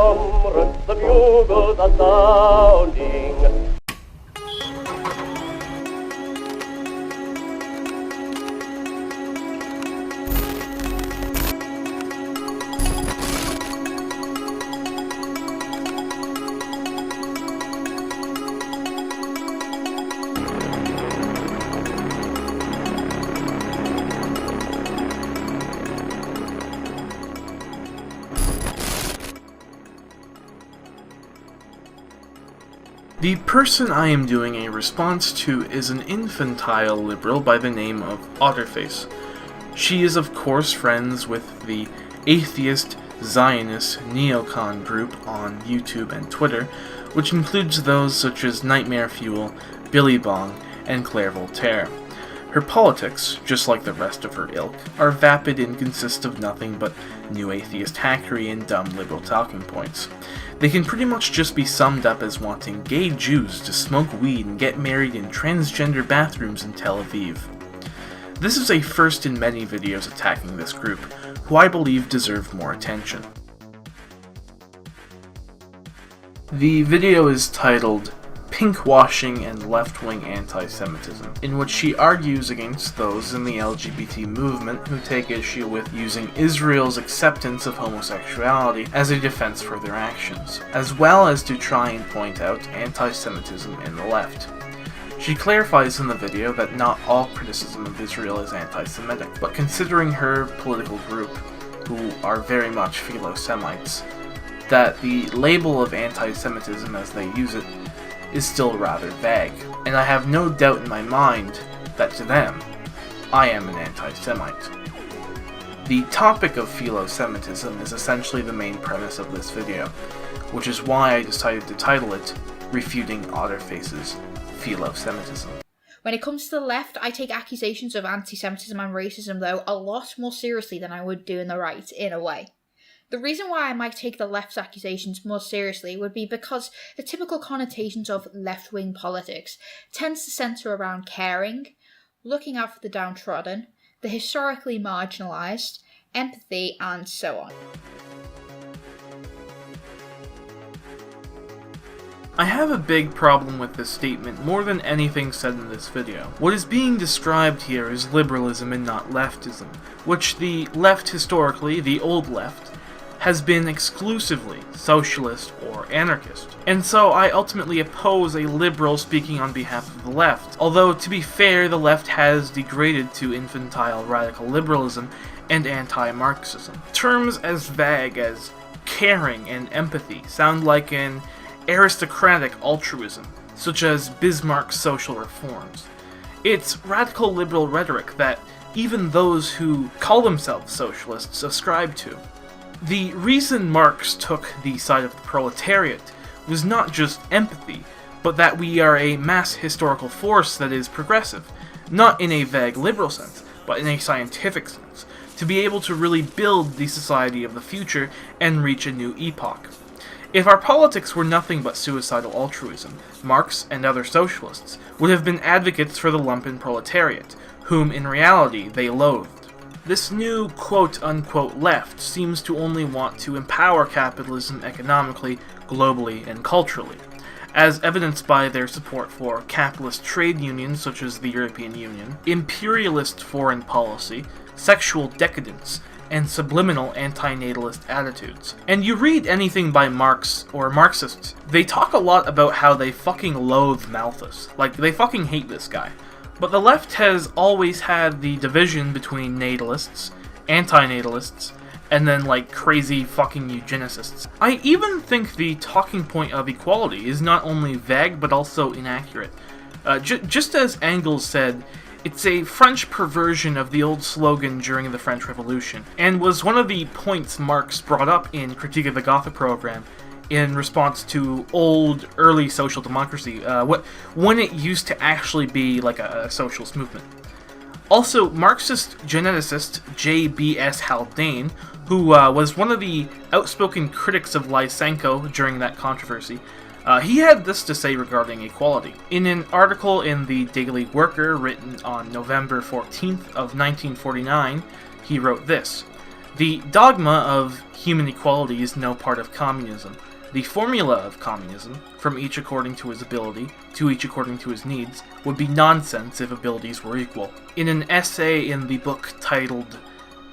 comrades, the bugles are sounding. The person I am doing a response to is an infantile liberal by the name of Otterface. She is of course friends with the atheist Zionist neocon group on YouTube and Twitter, which includes those such as Nightmare Fuel, Billy Bong, and Claire Voltaire. Her politics, just like the rest of her ilk, are vapid and consist of nothing but new atheist hackery and dumb liberal talking points. They can pretty much just be summed up as wanting gay Jews to smoke weed and get married in transgender bathrooms in Tel Aviv. This is a first in many videos attacking this group, who I believe deserve more attention. The video is titled Pinkwashing and Left-Wing Anti-Semitism, in which she argues against those in the LGBT movement who take issue with using Israel's acceptance of homosexuality as a defense for their actions, as well as to try and point out anti-Semitism in the left. She clarifies in the video that not all criticism of Israel is anti-Semitic, but considering her political group, who are very much philo-Semites, that the label of anti-Semitism as they use it is still rather vague, and I have no doubt in my mind that to them, I am an anti-Semite. The topic of philo-Semitism is essentially the main premise of this video, which is why I decided to title it Refuting Otterface's Philo-Semitism. When it comes to the left, I take accusations of anti-Semitism and racism, though, a lot more seriously than I would do in the right, in a way. The reason why I might take the left's accusations more seriously would be because the typical connotations of left-wing politics tends to centre around caring, looking out for the downtrodden, the historically marginalised, empathy, and so on. I have a big problem with this statement more than anything said in this video. What is being described here is liberalism and not leftism, which the left historically, the old left, has been exclusively socialist or anarchist. And so I ultimately oppose a liberal speaking on behalf of the left, although to be fair, the left has degraded to infantile radical liberalism and anti-Marxism. Terms as vague as caring and empathy sound like an aristocratic altruism, such as Bismarck's social reforms. It's radical liberal rhetoric that even those who call themselves socialists ascribe to. The reason Marx took the side of the proletariat was not just empathy, but that we are a mass historical force that is progressive, not in a vague liberal sense, but in a scientific sense, to be able to really build the society of the future and reach a new epoch. If our politics were nothing but suicidal altruism, Marx and other socialists would have been advocates for the lumpen proletariat, whom in reality they loathed. This new quote-unquote left seems to only want to empower capitalism economically, globally, and culturally, as evidenced by their support for capitalist trade unions such as the European Union, imperialist foreign policy, sexual decadence, and subliminal anti-natalist attitudes. And you read anything by Marx or Marxists, they talk a lot about how they fucking loathe Malthus. Like, they fucking hate this guy. But the left has always had the division between natalists, anti-natalists, and then like crazy fucking eugenicists. I even think the talking point of equality is not only vague but also inaccurate. Just as Engels said, it's a French perversion of the old slogan during the French Revolution, and was one of the points Marx brought up in Critique of the Gotha program in response to old, early social democracy, when it used to actually be like a socialist movement. Also, Marxist geneticist J.B.S. Haldane, who was one of the outspoken critics of Lysenko during that controversy, he had this to say regarding equality. In an article in the Daily Worker written on November 14th of 1949, he wrote this: The dogma of human equality is no part of communism. The formula of communism, from each according to his ability, to each according to his needs, would be nonsense if abilities were equal. In an essay in the book titled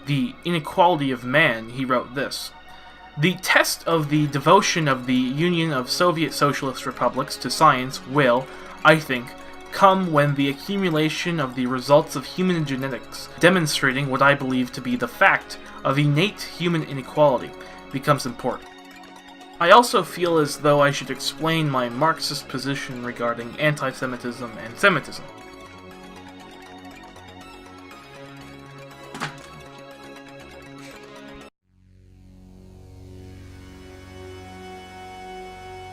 The Inequality of Man, he wrote this: "The test of the devotion of the Union of Soviet Socialist Republics to science will, I think, come when the accumulation of the results of human genetics, demonstrating what I believe to be the fact of innate human inequality, becomes important." I also feel as though I should explain my Marxist position regarding anti-Semitism and Semitism.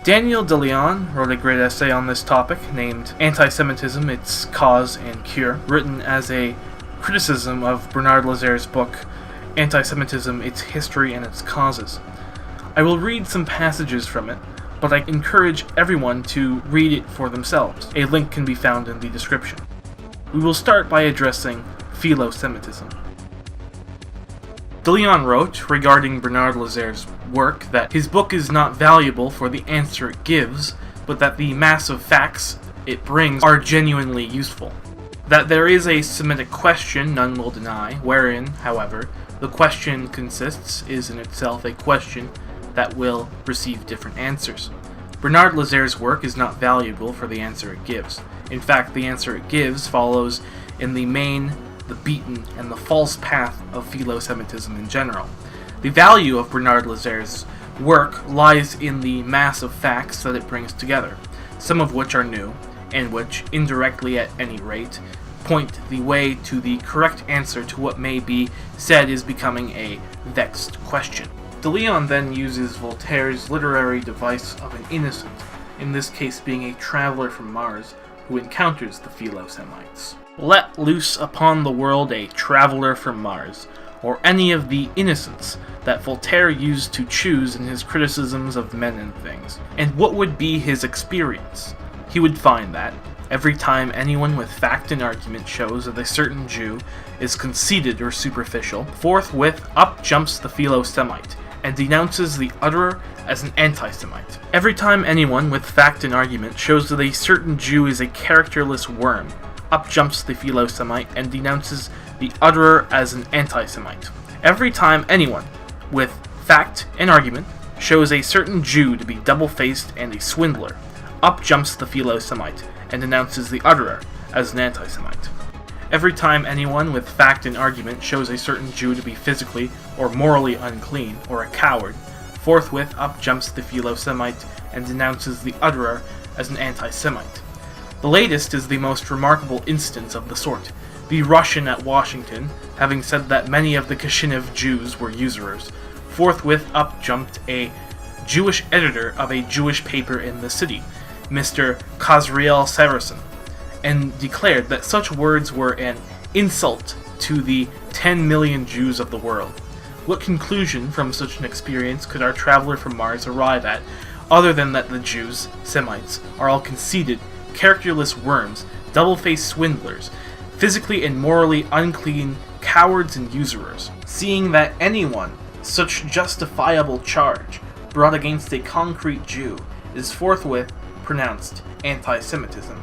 Daniel de Leon wrote a great essay on this topic named Anti-Semitism, Its Cause and Cure, written as a criticism of Bernard Lazaire's book Anti-Semitism, Its History and Its Causes. I will read some passages from it, but I encourage everyone to read it for themselves. A link can be found in the description. We will start by addressing philosemitism. De Leon wrote, regarding Bernard Lazaire's work, that his book is not valuable for the answer it gives, but that the mass of facts it brings are genuinely useful. That there is a Semitic question, none will deny, wherein, however, the question consists is in itself a question that will receive different answers. Bernard Lazaire's work is not valuable for the answer it gives. In fact, the answer it gives follows in the main, the beaten, and the false path of philosemitism in general. The value of Bernard Lazaire's work lies in the mass of facts that it brings together, some of which are new, and which, indirectly at any rate, point the way to the correct answer to what may be said is becoming a vexed question. De Leon then uses Voltaire's literary device of an innocent, in this case being a traveler from Mars, who encounters the Philosemites. Let loose upon the world a traveler from Mars, or any of the innocents that Voltaire used to choose in his criticisms of men and things. And what would be his experience? He would find that, every time anyone with fact and argument shows that a certain Jew is conceited or superficial, forthwith up jumps the Philosemite, and denounces the utterer as an anti-Semite. Every time anyone with fact and argument shows that a certain Jew is a characterless worm, up jumps the Philosemite and denounces the utterer as an anti-Semite. Every time anyone with fact and argument shows a certain Jew to be double-faced and a swindler, up jumps the Philosemite and denounces the utterer as an anti-Semite. Every time anyone with fact and argument shows a certain Jew to be physically or morally unclean or a coward, forthwith up jumps the Philosemite and denounces the utterer as an anti-Semite. The latest is the most remarkable instance of the sort. The Russian at Washington, having said that many of the Kishinev Jews were usurers, forthwith up jumped a Jewish editor of a Jewish paper in the city, Mr. Kazriel Severson, and declared that such words were an insult to the 10 million Jews of the world. What conclusion from such an experience could our traveler from Mars arrive at, other than that the Jews, Semites, are all conceited, characterless worms, double-faced swindlers, physically and morally unclean cowards and usurers? Seeing that anyone such justifiable charge brought against a concrete Jew is forthwith pronounced anti-Semitism,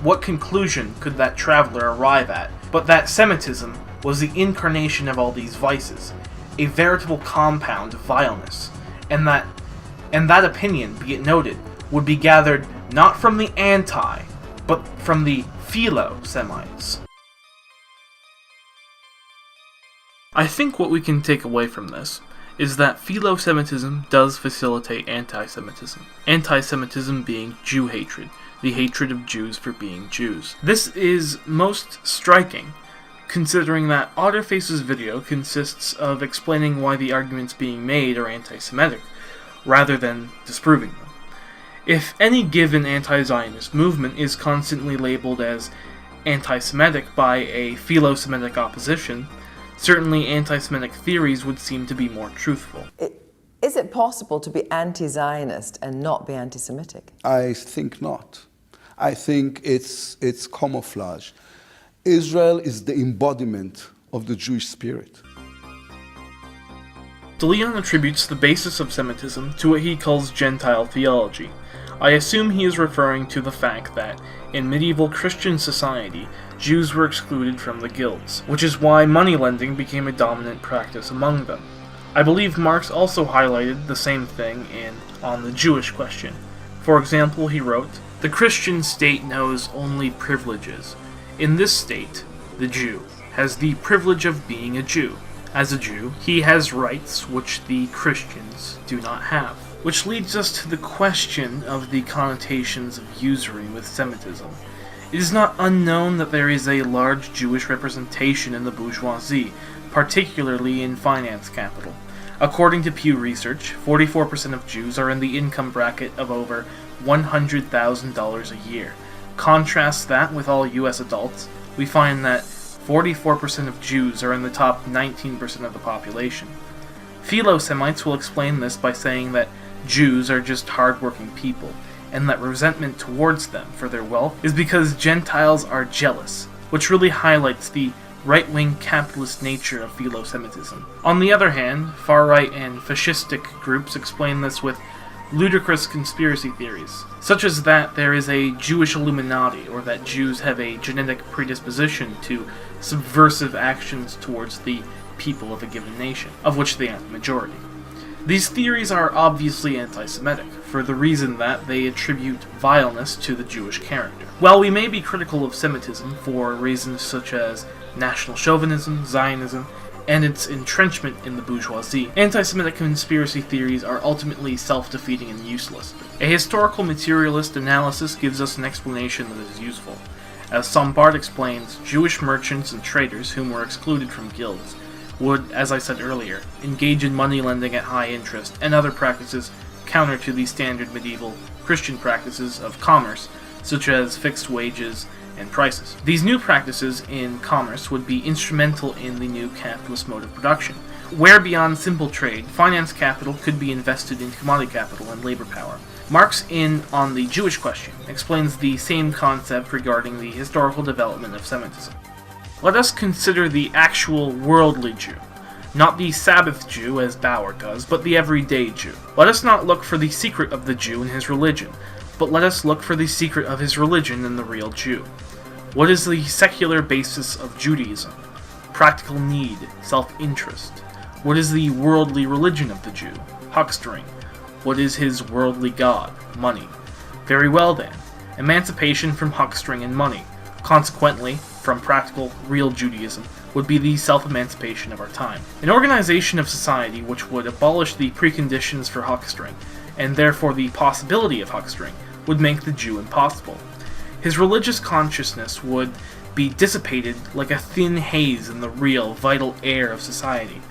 what conclusion could that traveler arrive at but that Semitism was the incarnation of all these vices, a veritable compound of vileness, and that opinion, be it noted, would be gathered not from the anti, but from the Philo-Semites. I think what we can take away from this is that Philo-Semitism does facilitate anti-Semitism. Anti-Semitism being Jew hatred, the hatred of Jews for being Jews. This is most striking, considering that Otterface's video consists of explaining why the arguments being made are anti-Semitic, rather than disproving them. If any given anti-Zionist movement is constantly labeled as anti-Semitic by a philo-Semitic opposition, certainly anti-Semitic theories would seem to be more truthful. Is it possible to be anti-Zionist and not be anti-Semitic? I think not. I think it's camouflage. Israel is the embodiment of the Jewish spirit. De Leon attributes the basis of Semitism to what he calls Gentile theology. I assume he is referring to the fact that, in medieval Christian society, Jews were excluded from the guilds, which is why moneylending became a dominant practice among them. I believe Marx also highlighted the same thing in On the Jewish Question. For example, he wrote, "The Christian state knows only privileges. In this state, the Jew has the privilege of being a Jew. As a Jew, he has rights which the Christians do not have." Which leads us to the question of the connotations of usury with Semitism. It is not unknown that there is a large Jewish representation in the bourgeoisie, particularly in finance capital. According to Pew Research, 44% of Jews are in the income bracket of over $100,000 a year. Contrast that with all US adults, we find that 44% of Jews are in the top 19% of the population. Philosemites will explain this by saying that Jews are just hardworking people, and that resentment towards them for their wealth is because Gentiles are jealous, which really highlights the right-wing capitalist nature of philosemitism. On the other hand, far-right and fascistic groups explain this with ludicrous conspiracy theories, such as that there is a Jewish Illuminati, or that Jews have a genetic predisposition to subversive actions towards the people of a given nation, of which they are the majority. These theories are obviously anti-Semitic, for the reason that they attribute vileness to the Jewish character. While we may be critical of Semitism for reasons such as national chauvinism, Zionism, and its entrenchment in the bourgeoisie, anti-Semitic conspiracy theories are ultimately self-defeating and useless. A historical materialist analysis gives us an explanation that is useful. As Sombart explains, Jewish merchants and traders whom were excluded from guilds would, as I said earlier, engage in money lending at high interest and other practices counter to the standard medieval Christian practices of commerce, such as fixed wages and prices. These new practices in commerce would be instrumental in the new capitalist mode of production, where beyond simple trade, finance capital could be invested in commodity capital and labor power. Marx, in On the Jewish Question, explains the same concept regarding the historical development of Semitism. Let us consider the actual worldly Jew, not the Sabbath Jew as Bauer does, but the everyday Jew. Let us not look for the secret of the Jew in his religion, but let us look for the secret of his religion in the real Jew. What is the secular basis of Judaism? Practical need, self-interest. What is the worldly religion of the Jew? Huckstering. What is his worldly god? Money. Very well then, emancipation from huckstering and money, consequently, from practical, real Judaism, would be the self-emancipation of our time. An organization of society which would abolish the preconditions for huckstering, and therefore the possibility of huckstering, would make the Jew impossible. His religious consciousness would be dissipated like a thin haze in the real, vital air of society.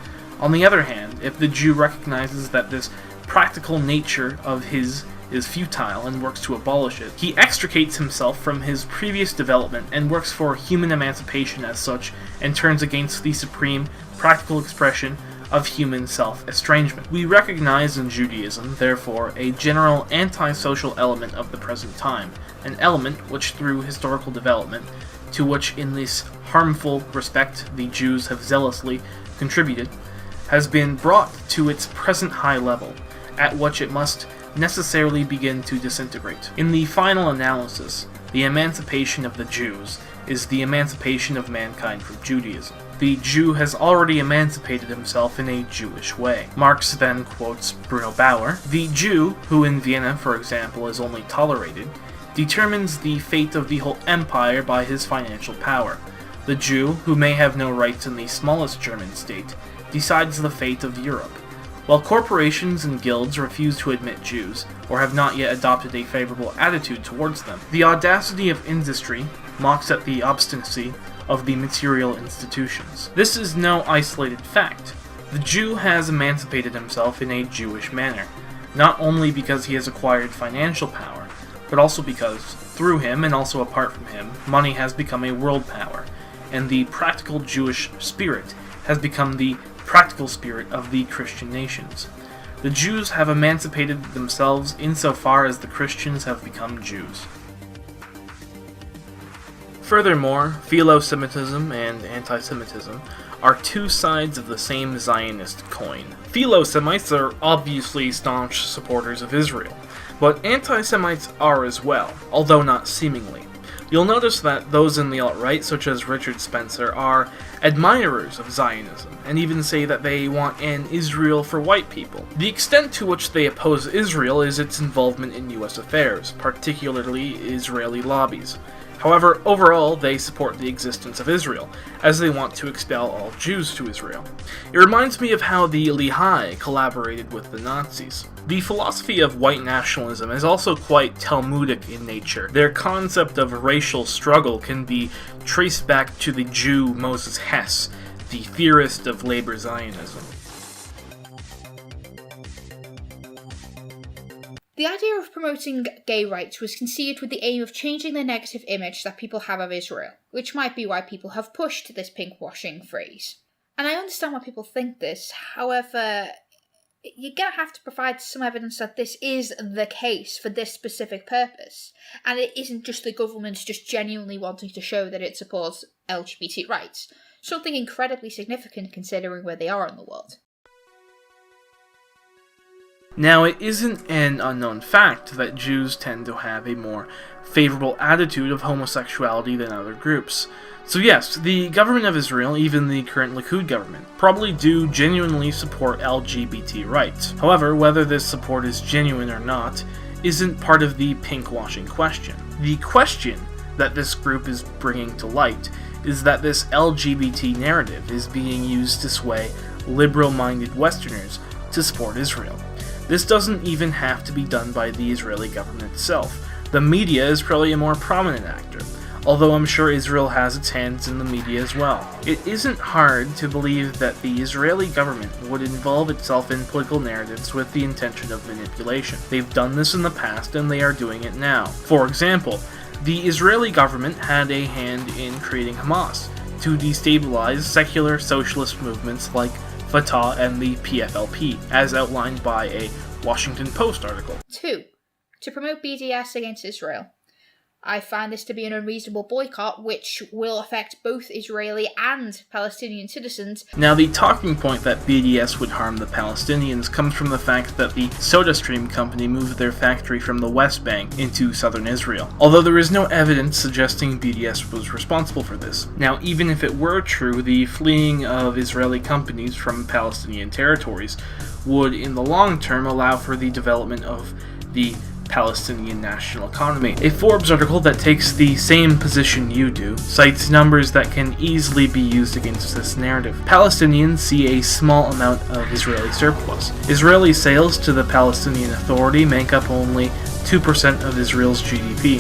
On the other hand, if the Jew recognizes that this practical nature of his is futile and works to abolish it, he extricates himself from his previous development and works for human emancipation as such, and turns against the supreme, practical expression of human self-estrangement. We recognize in Judaism, therefore, a general anti-social element of the present time, an element which, through historical development, to which in this harmful respect the Jews have zealously contributed, has been brought to its present high level, at which it must necessarily begin to disintegrate. In the final analysis, the emancipation of the Jews is the emancipation of mankind from Judaism. The Jew has already emancipated himself in a Jewish way. Marx then quotes Bruno Bauer, "The Jew, who in Vienna, for example, is only tolerated, determines the fate of the whole empire by his financial power. The Jew, who may have no rights in the smallest German state, decides the fate of Europe. While corporations and guilds refuse to admit Jews, or have not yet adopted a favorable attitude towards them, the audacity of industry mocks at the obstinacy of the material institutions. This is no isolated fact. The Jew has emancipated himself in a Jewish manner, not only because he has acquired financial power, but also because, through him and also apart from him, money has become a world power, and the practical Jewish spirit has become the practical spirit of the Christian nations. The Jews have emancipated themselves insofar as the Christians have become Jews." Furthermore, philosemitism and anti-Semitism are two sides of the same Zionist coin. Philo-Semites are obviously staunch supporters of Israel, but anti-Semites are as well, although not seemingly. You'll notice that those in the alt-right, such as Richard Spencer, are admirers of Zionism, and even say that they want an Israel for white people. The extent to which they oppose Israel is its involvement in US affairs, particularly Israeli lobbies. However, overall, they support the existence of Israel, as they want to expel all Jews to Israel. It reminds me of how the Lehigh collaborated with the Nazis. The philosophy of white nationalism is also quite Talmudic in nature. Their concept of racial struggle can be traced back to the Jew Moses Hess, the theorist of labor Zionism. The idea of promoting gay rights was conceived with the aim of changing the negative image that people have of Israel, which might be why people have pushed this pinkwashing phrase. And I understand why people think this, however, you're going to have to provide some evidence that this is the case for this specific purpose, and it isn't just the government just genuinely wanting to show that it supports LGBT rights, something incredibly significant considering where they are in the world. Now, it isn't an unknown fact that Jews tend to have a more favorable attitude of homosexuality than other groups. So yes, the government of Israel, even the current Likud government, probably do genuinely support LGBT rights. However, whether this support is genuine or not isn't part of the pinkwashing question. The question that this group is bringing to light is that this LGBT narrative is being used to sway liberal-minded Westerners to support Israel. This doesn't even have to be done by the Israeli government itself. The media is probably a more prominent actor, although I'm sure Israel has its hands in the media as well. It isn't hard to believe that the Israeli government would involve itself in political narratives with the intention of manipulation. They've done this in the past and they are doing it now. For example, the Israeli government had a hand in creating Hamas to destabilize secular socialist movements like Fatah and the PFLP, as outlined by a Washington Post article. 2. To promote BDS against Israel. I find this to be an unreasonable boycott which will affect both Israeli and Palestinian citizens. Now, the talking point that BDS would harm the Palestinians comes from the fact that the SodaStream company moved their factory from the West Bank into southern Israel, although there is no evidence suggesting BDS was responsible for this. Now, even if it were true, the fleeing of Israeli companies from Palestinian territories would, in the long term, allow for the development of the Palestinian national economy. A Forbes article that takes the same position you do cites numbers that can easily be used against this narrative. Palestinians see a small amount of Israeli surplus. Israeli sales to the Palestinian Authority make up only 2% of Israel's GDP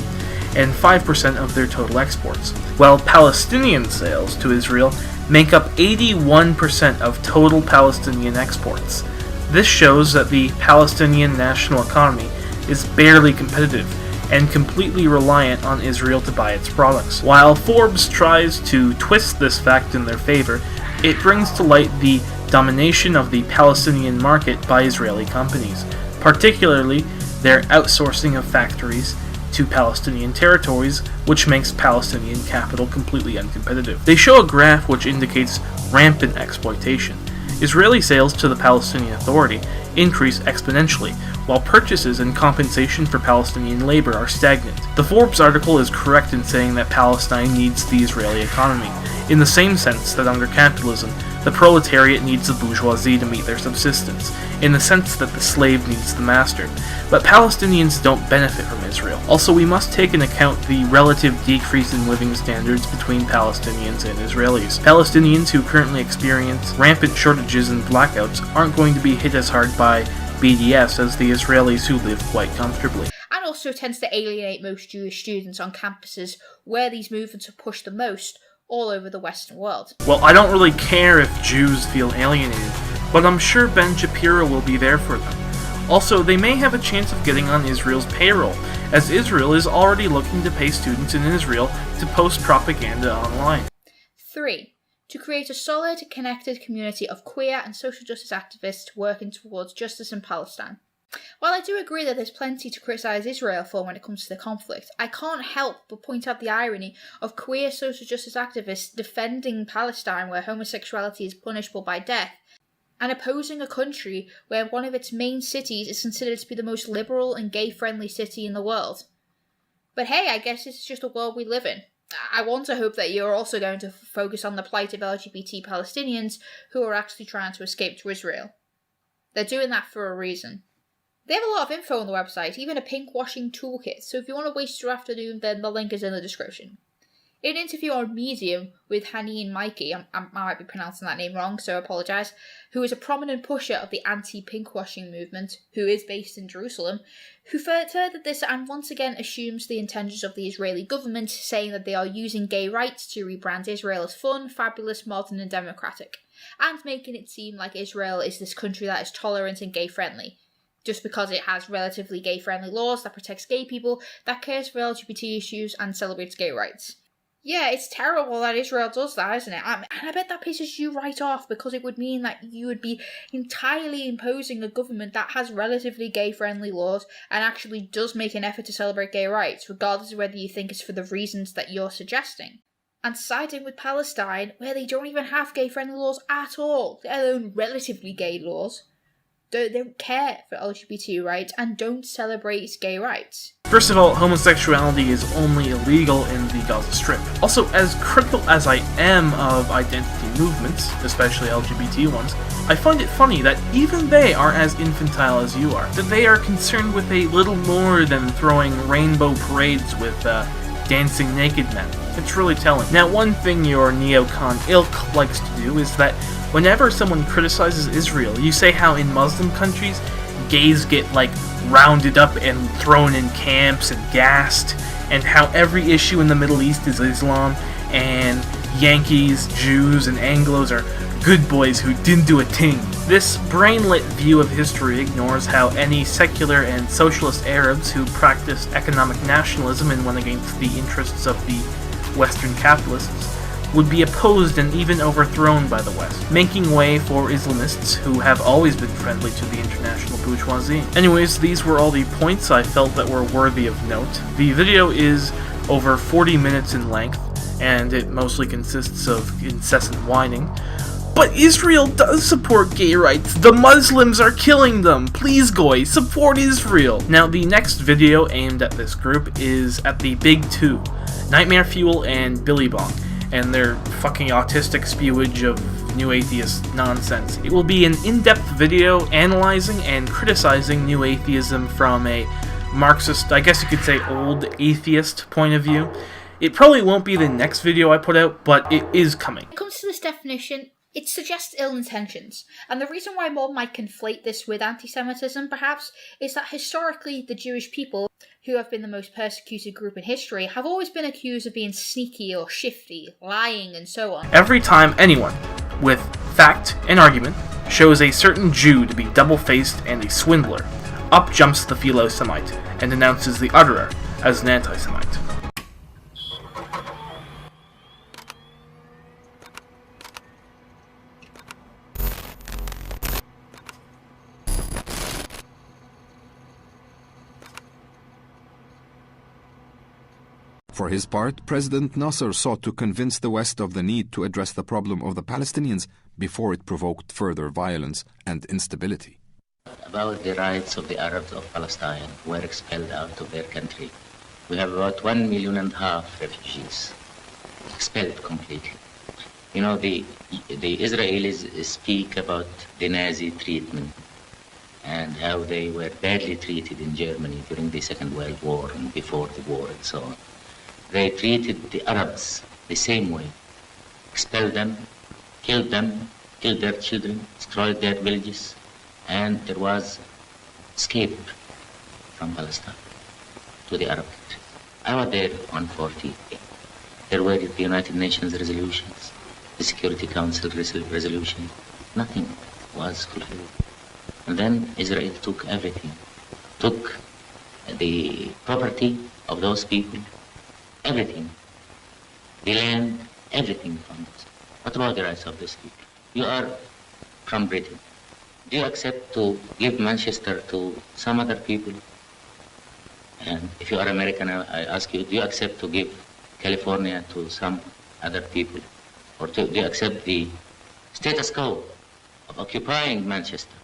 and 5% of their total exports, while Palestinian sales to Israel make up 81% of total Palestinian exports. This shows that the Palestinian national economy is barely competitive and completely reliant on Israel to buy its products. While Forbes tries to twist this fact in their favor, it brings to light the domination of the Palestinian market by Israeli companies, particularly their outsourcing of factories to Palestinian territories, which makes Palestinian capital completely uncompetitive. They show a graph which indicates rampant exploitation. Israeli sales to the Palestinian Authority increase exponentially, while purchases and compensation for Palestinian labor are stagnant. The Forbes article is correct in saying that Palestine needs the Israeli economy, in the same sense that under capitalism, the proletariat needs the bourgeoisie to meet their subsistence, in the sense that the slave needs the master. But Palestinians don't benefit from Israel. Also, we must take into account the relative decrease in living standards between Palestinians and Israelis. Palestinians who currently experience rampant shortages and blackouts aren't going to be hit as hard by BDS as the Israelis who live quite comfortably. And also tends to alienate most Jewish students on campuses where these movements are pushed the most all over the Western world. Well, I don't really care if Jews feel alienated, but I'm sure Ben Shapiro will be there for them. Also, they may have a chance of getting on Israel's payroll, as Israel is already looking to pay students in Israel to post propaganda online. 3. To create a solid, connected community of queer and social justice activists working towards justice in Palestine. While I do agree that there's plenty to criticise Israel for when it comes to the conflict, I can't help but point out the irony of queer social justice activists defending Palestine where homosexuality is punishable by death, and opposing a country where one of its main cities is considered to be the most liberal and gay-friendly city in the world. But hey, I guess it's just a world we live in. I want to hope that you're also going to focus on the plight of LGBT Palestinians who are actually trying to escape to Israel. They're doing that for a reason. They have a lot of info on the website, even a pink-washing toolkit, so if you want to waste your afternoon, then the link is in the description. In an interview on Medium with Haneen Mikey, I might be pronouncing that name wrong, so I apologise, who is a prominent pusher of the anti-pinkwashing movement, who is based in Jerusalem, who furthered this and once again assumes the intentions of the Israeli government, saying that they are using gay rights to rebrand Israel as fun, fabulous, modern and democratic, and making it seem like Israel is this country that is tolerant and gay-friendly, just because it has relatively gay-friendly laws that protects gay people, that cares for LGBT issues and celebrates gay rights. Yeah, it's terrible that Israel does that, isn't it? And I bet that pisses you right off, because it would mean that you would be entirely imposing a government that has relatively gay-friendly laws and actually does make an effort to celebrate gay rights, regardless of whether you think it's for the reasons that you're suggesting. And siding with Palestine, where they don't even have gay-friendly laws at all, let alone relatively gay laws. They don't care for LGBT rights and don't celebrate gay rights. First of all, homosexuality is only illegal in the Gaza Strip. Also, as critical as I am of identity movements, especially LGBT ones, I find it funny that even they are as infantile as you are. That they are concerned with a little more than throwing rainbow parades with dancing naked men. It's really telling. Now, one thing your neocon ilk likes to do is that whenever someone criticizes Israel, you say how in Muslim countries, gays get, rounded up and thrown in camps and gassed, and how every issue in the Middle East is Islam, and Yankees, Jews, and Anglos are good boys who didn't do a thing. This brain-lit view of history ignores how any secular and socialist Arabs who practiced economic nationalism and went against the interests of the Western capitalists would be opposed and even overthrown by the West, making way for Islamists who have always been friendly to the international bourgeoisie. Anyways, these were all the points I felt that were worthy of note. The video is over 40 minutes in length, and it mostly consists of incessant whining. But Israel does support gay rights! The Muslims are killing them! Please, guys, support Israel! Now, the next video aimed at this group is at the big two, Nightmare Fuel and Billy Bonk, and their fucking autistic spewage of new atheist nonsense. It will be an in-depth video analyzing and criticizing new atheism from a Marxist, I guess you could say old atheist point of view. It probably won't be the next video I put out, but it is coming. When it comes to this definition, it suggests ill intentions, and the reason why one might conflate this with anti-Semitism, perhaps, is that historically the Jewish people, who have been the most persecuted group in history, have always been accused of being sneaky or shifty, lying, and so on. Every time anyone, with fact and argument, shows a certain Jew to be double-faced and a swindler, up jumps the philosemite and denounces the utterer as an anti-Semite. For his part, President Nasser sought to convince the West of the need to address the problem of the Palestinians before it provoked further violence and instability. About the rights of the Arabs of Palestine who were expelled out of their country. We have about 1.5 million refugees, expelled completely. You know, the Israelis speak about the Nazi treatment and how they were badly treated in Germany during the Second World War and before the war and so on. They treated the Arabs the same way, expelled them, killed their children, destroyed their villages, and there was escape from Palestine to the Arab country. I was there on 40. There were the United Nations resolutions, the Security Council resolution. Nothing was fulfilled. And then Israel took everything, took the property of those people, everything, the land, everything from us. What about the rights of these people? You are from Britain. Do you accept to give Manchester to some other people? And if you are American, I ask you, do you accept to give California to some other people? Or do you accept the status quo of occupying Manchester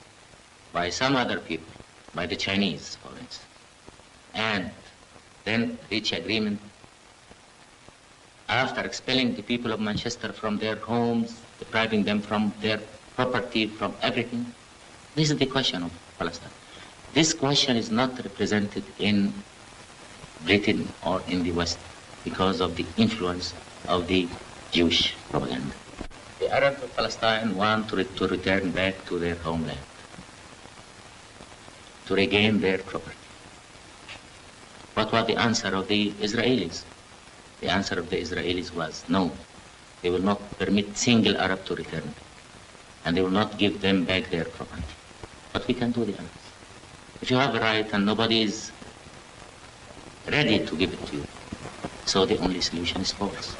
by some other people, by the Chinese, for instance, and then reach agreement after expelling the people of Manchester from their homes, depriving them from their property, from everything? This is the question of Palestine. This question is not represented in Britain or in the West because of the influence of the Jewish propaganda. The Arabs of Palestine want to return back to their homeland, to regain their property. What was the answer of the Israelis? The answer of the Israelis was no. They will not permit single Arab to return, and they will not give them back their property. But we can do the others. If you have a right and nobody is ready to give it to you, so the only solution is force.